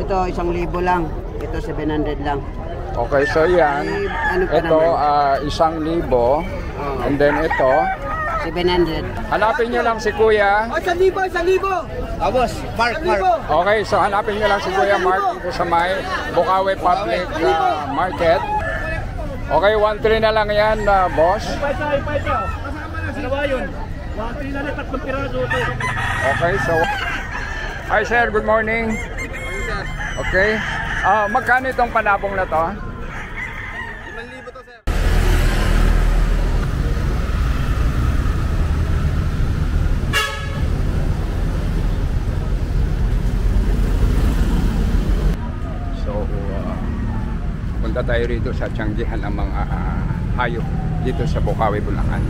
Ito 1,000 lang. Ito 700 lang. Okay, so yan. Ano pa Ito, naman? 1,000. And then ito. 700. Hanapin nyo lang si Kuya. 1,000. Boss, Mark. Okay, so hanapin nyo lang si Kuya Mark dito sa may Bukawi Public Market. Okay, 1,300 na lang yan, boss. Ano ba yun? 1,300 na lang, 3 piraso ito. Okay, so... Hi sir, good morning. Okay. Magkano itong panabong na to? 5,000 to, sir. So, punta tayo rito sa tiyanggihan ng mga hayop dito sa Bukawi, Bulacan.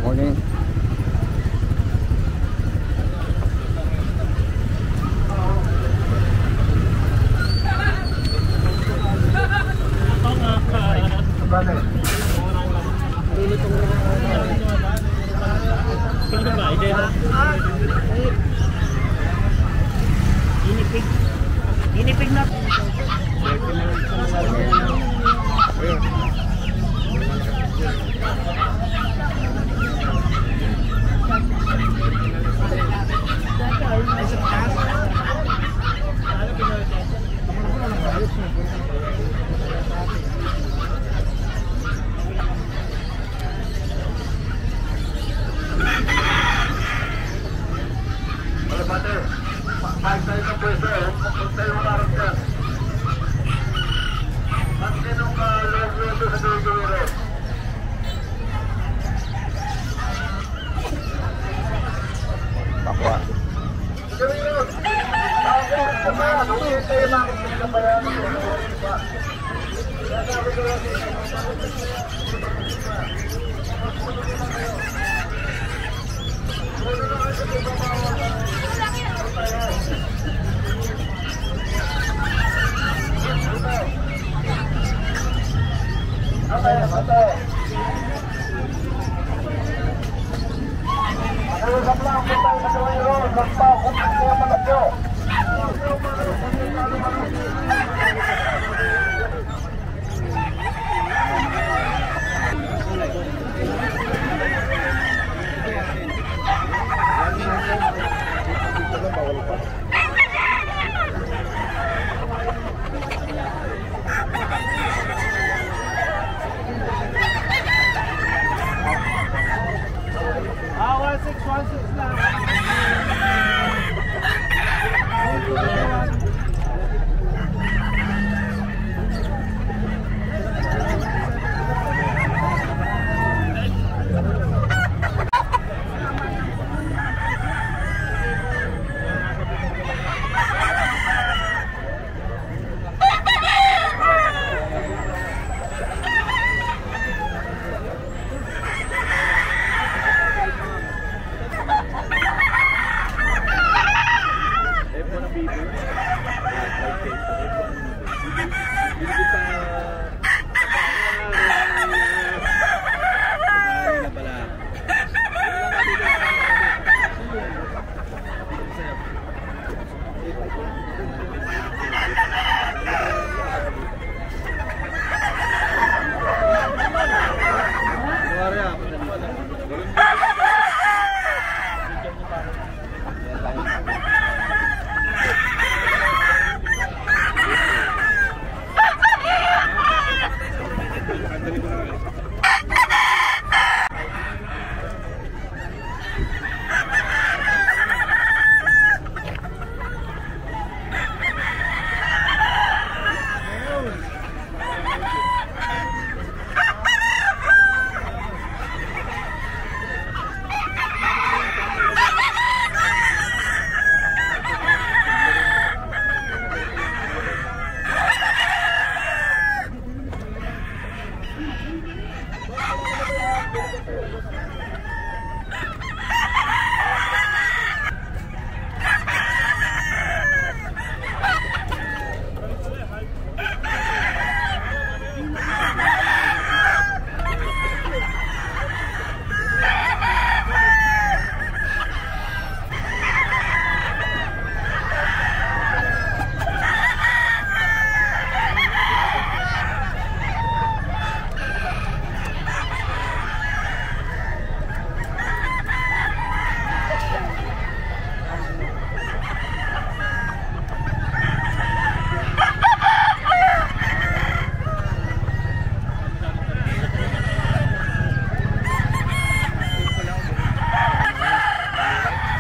Morning. Inipig na. Bakwa.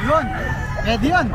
Yun. Ready yun.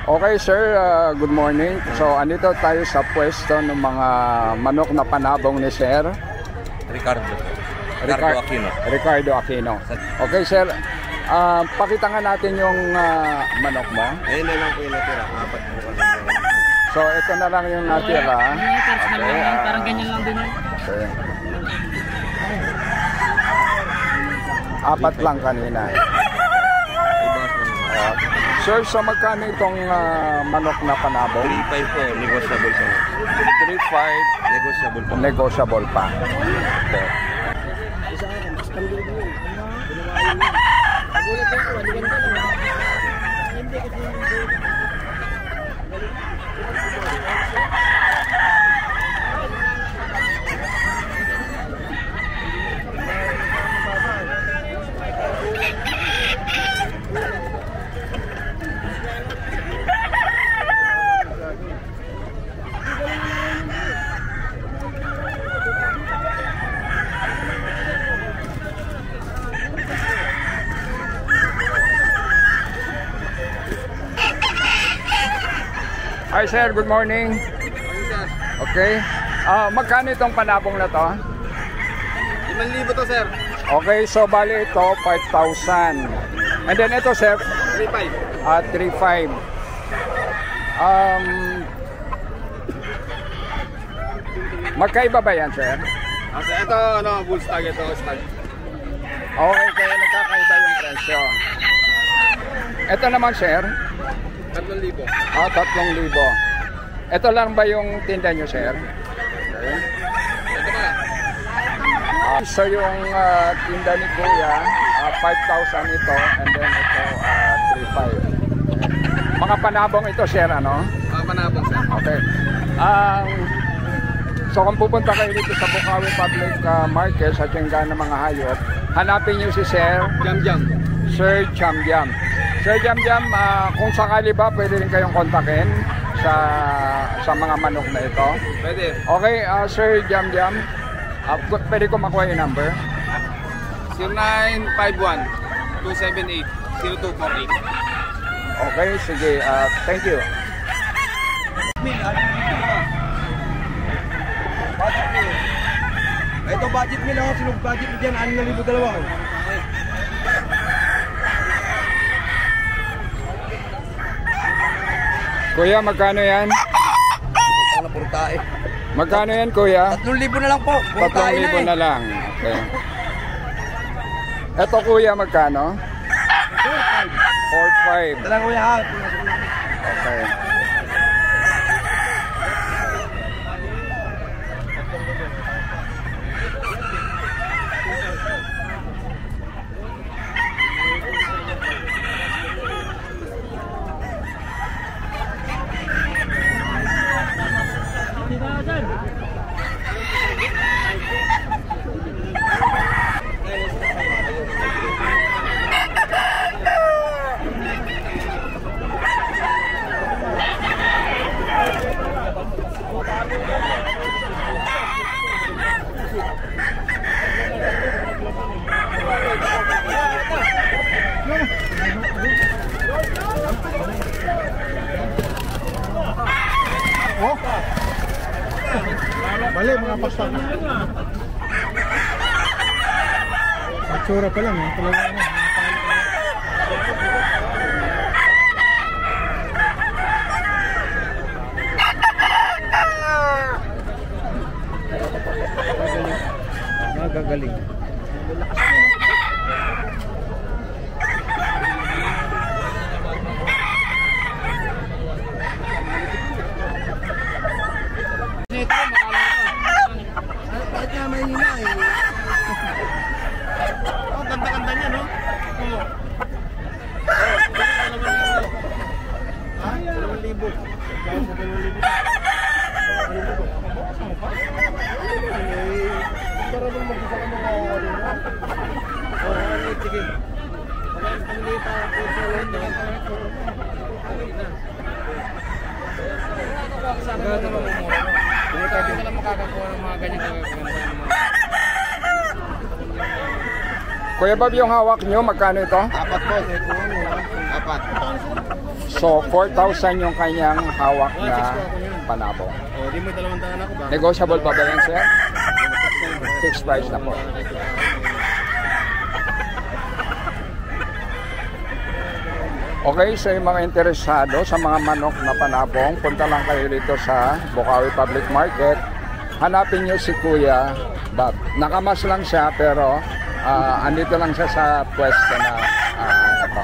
Okay sir, good morning. So andito tayo sa pwesto ng mga manok na panabong ni Sir Ricardo Aquino. Ricardo Aquino. Okay sir, pakita nga natin yung manok mo. Ayun na lang po yung natira. Apat po kami. So ito na lang yung natira. Okay, Parang ganyan lang din yun. okay. Apat lang kanina. Sir, so magkano itong manok na panabong? 3.5 po, negotiable po. 3.5 Negotiable po. negotiable pa. Okay. Hi sir, good morning. Okay. Magkano itong panabong na to? 5,000 to sir. Okay, so bali ito 5,000. And then ito sir, 3.5. 3.5. Magkaiba ba yan sir? Kasi ito ano, bull stag, ito stag. Okay, kaya nagkakaiba yung presyo. Ito naman sir, 3,000. 3,000. Ito lang ba yung tinda nyo sir? Okay. Ito pa. So yung tinda ni Kuya, 5,000 ito, and then ito 3,500. Mga panabong ito sir, ano? Panabong sir. Okay. So kung pupunta kayo dito sa Bukawi Public Market sa Tiengahan ng mga hayop, hanapin nyo si Sir Jam. Sir Jamjam. Sir Jamjam, kung sakali ba pwede rin kayong kontakin sa mga manok na ito? Pwede. Okay, Sir Jamjam, pwede ko makuha yung number? 0951-278-0248. Okay, sige. Thank you. Ito budget nila ako, sinug budget mo dyan, 6,200. Kuya, magkano yan? Ano puro tae. Magkano yan, Kuya? 3,000 na lang po. 3,000 na lang. Okay. Ito, Kuya, magkano? 4,500. Talang kuya ha. Okay. Mali, mga pasta. Matsura pa lang, eh. Talaga ano. Magagaling. Bakit nga may hina eh? Oh, ganda-ganda niya, no? Oo. Ha? 2,000. Sige. Kuya Bob, yung hawak nyo, magkano ito? Apat po. Apat. So, 4,000 yung kanyang hawak na panabong. Oh, di mo 2 taon ako ba? Negotiable pa ba yan, sir? Fixed price na po. Okay, sa mga interesado sa mga manok na panabong, punta lang kayo dito sa Bukawi Public Market. Hanapin nyo si Kuya Bob. Nakamas lang siya pero andito lang siya sa pwesto na ito.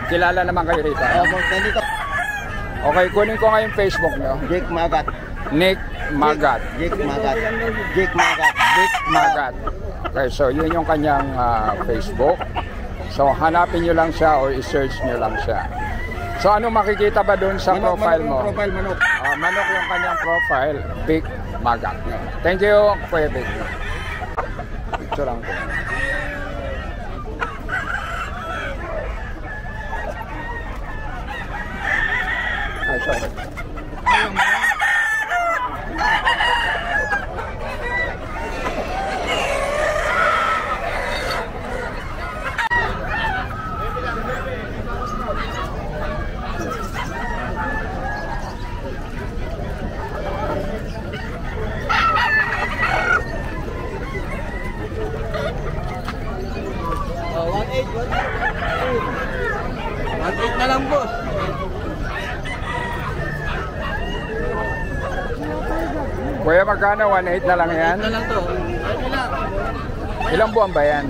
Kilala naman kayo rito. Nandito. Okay, kunin ko nga yung Facebook nyo. Jake Magat. Nick Magat. Jake Magat. Jake Magat. Nick Magat. Okay, so yun yung kanyang Facebook. So hanapin nyo lang siya o i-search nyo lang siya. So ano makikita ba doon sa profile mo? Profile manok. Manok yung kanyang profile, Big Magat. Thank you, Kuya Big. Picture lang po. Ay, sorry. Oh, 1.8 na lang, boss. Kuya, magkano? 1.8 na lang yan? Na lang to. Ilang buwan ba yan?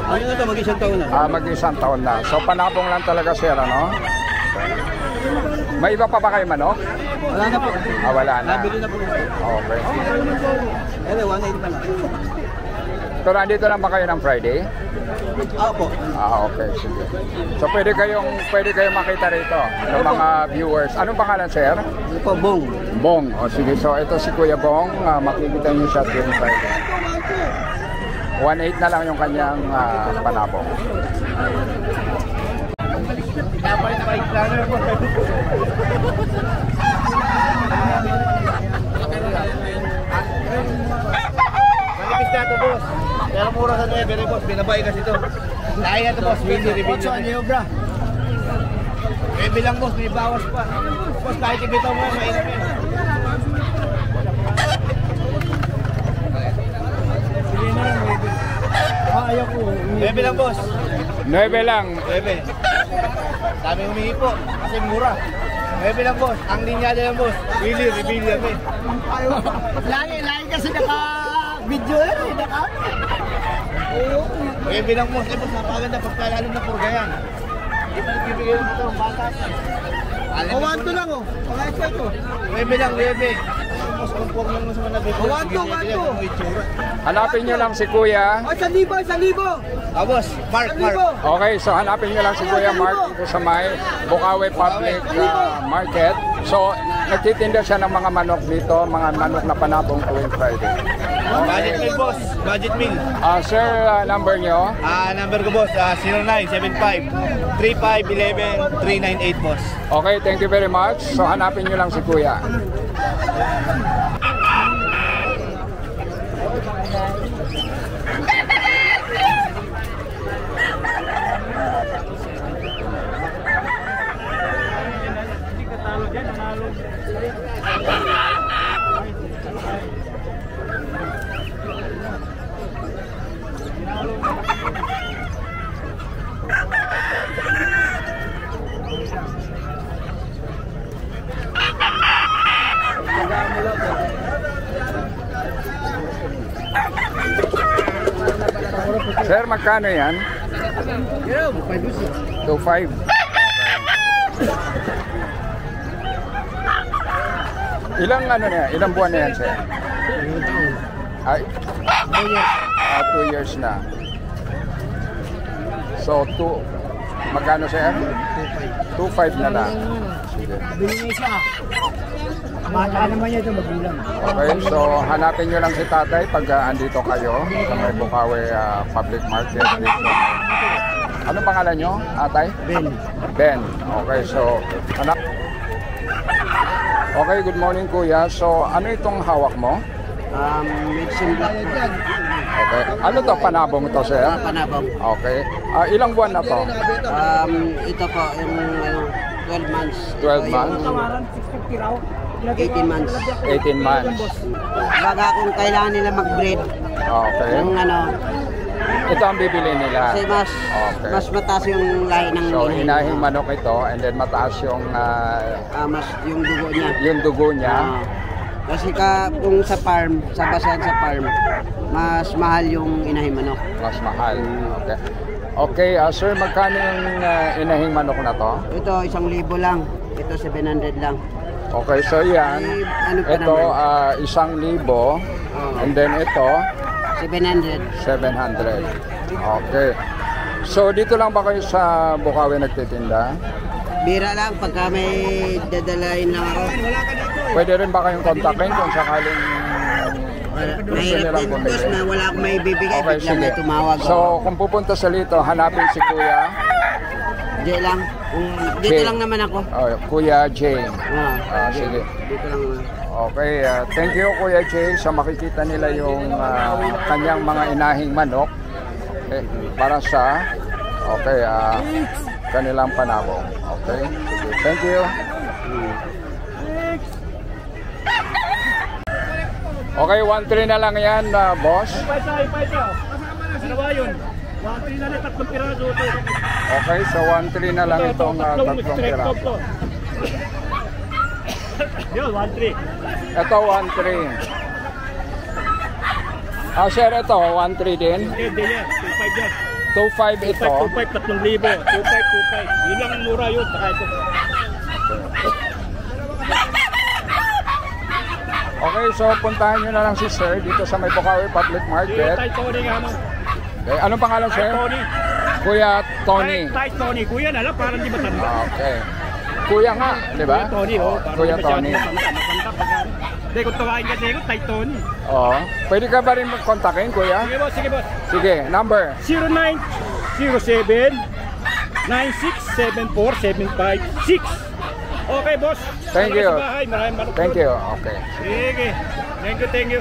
Ano na to, mag-isang taon na. Mag-isang taon na. So panabong lang talaga sir, ano? May iba pa ba kayo manok? Wala na po. Wala na. Nabili na po. Okay. Ele, 1.8 na lang. So nandito lang ba kayo ng Friday? Opo. Okay, sige. So pwede kayong makita rito ng mga viewers. Anong pangalan sir? Ano po, Bong. Bong. O sige, so ito si Kuya Bong. Makikita niyo siya tuwing Friday. 1.8 na lang yung kanyang panabong. Manipis na ito, boss. Pero mura sa 9, boss. Binabay kasi ito. Dahil na ito, boss. Windy review. 8 ano bra? Bilang, boss. May bawas pa. Boss, kahit ibitaw mo yan, mainam yan. Ayaw ko. 9 lang, boss. 9 lang. 9. Dami humingi po. Kasi mura. 9 lang, boss. Ang linyada lang, boss. Willy, reveal yan eh. Lagi kasi naka-video yan eh. Oo. 9 lang, boss. Eh, boss, napakaganda. Pagkalalong na purga yan. Hindi pa nagbibigay ng ito. Bata. O, 1-2 lang oh. Pag-expect ko. 9 lang, 9. Boss, conform lang mo sa mga nabibigay. 1-2. Hanapin nyo lang si Kuya. O, 1,000. Boss. Mark. Okay, so hanapin nyo lang si Kuya Mark dito sa may Bukawi Public Market. So, nagtitinda siya ng mga manok dito, mga manok na panabong tuwing Friday. Budget meal, boss. Budget meal. Sir, number nyo? Number ko, boss. 0975-3511-398, boss. Okay, thank you very much. So, hanapin nyo lang si Kuya. Sir, magkano yan? 2.5. Ilang ano na yan? Ilang buwan na yan, sir? Ay, 2 years na. So, magkano, sir? 2.5 na lang. Sige. Binigay siya. Bata naman niya ito, magulang. Okay, so hanapin nyo lang si tatay pag andito kayo sa may Bukawi Public Market dito. Ano pangalan nyo, atay? Ben. Ben. Okay, so hanap. Okay, good morning kuya. So ano itong hawak mo? Medicine black po. Okay. Ano to, panabong to, sir? Panabang. Okay. Ilang buwan na to? Ito po, yung 12 months. 12 months? 18 months. 18 months. Baga kung kailangan nila mag-breed, Okay. yung Ito ang bibili nila. kasi mas mataas yung lahi ng So inahing manok ito and then mataas yung mas yung dugo niya. yung dugo niya. Kasi kung sa farm, sa basehan sa farm, mas mahal yung inahing manok. Mas mahal. Okay. Okay, sir, magkano yung inahing manok na to? Ito 1,000 lang. Ito 700 lang. Okay, so yan. Ano pa Ito, naman? 1,000. And then ito, 700. 700. Okay. So, dito lang ba kayo sa Bukawi nagtitinda? Bira lang pagka may dadalahin lang ako. Pwede rin ba kayong kontakin kung sakaling gusto Mahirap nilang din boss bumili? na wala akong may bibigay. Okay, Bigla sige. may tumawag ako. So, kung pupunta sa Lito, hanapin si Kuya. Di lang. Dito Jay. lang naman ako. Kuya Jay. Sige. Dito lang naman. Okay, thank you Kuya Jay. So makikita nila yung kanyang mga inahing manok para sa kanilang panabong. Okay, sige. Thank you. Okay, 1-3 na lang yan, boss. Ano ba yun? 1-3 na lang, 3 piraso ito. Okay, so 1-3 na lang itong tatlong piraso. Yun, 1-3. Ito 1-3. Sir, ito 1-3 din. Hindi yan, 2-5 yan. 2-5 ito. 2-5, 3,000. 2-5. Yun lang ang mura yun, saka ito. Okay, so puntahan nyo na lang si Sir dito sa may Bukawi Public Market. Tay Tony nga mo. Okay, anong pangalan, Sir? Tony. Kuya Tony. Tay Tony. Kuya na lang, parang di matanda. Okay. Kuya nga, di ba? Kuya Tony, oh. Kuya Tony. Matanda pag hindi, kung tawain kasi ko, Tay Tony. Oo. Pwede ka ba rin mag-kontakin, Kuya? Sige boss, sige boss. Sige, number. 0907-9674-756. Okay boss. Thank you. Maraming Thank you. Okay. Sige. Thank you.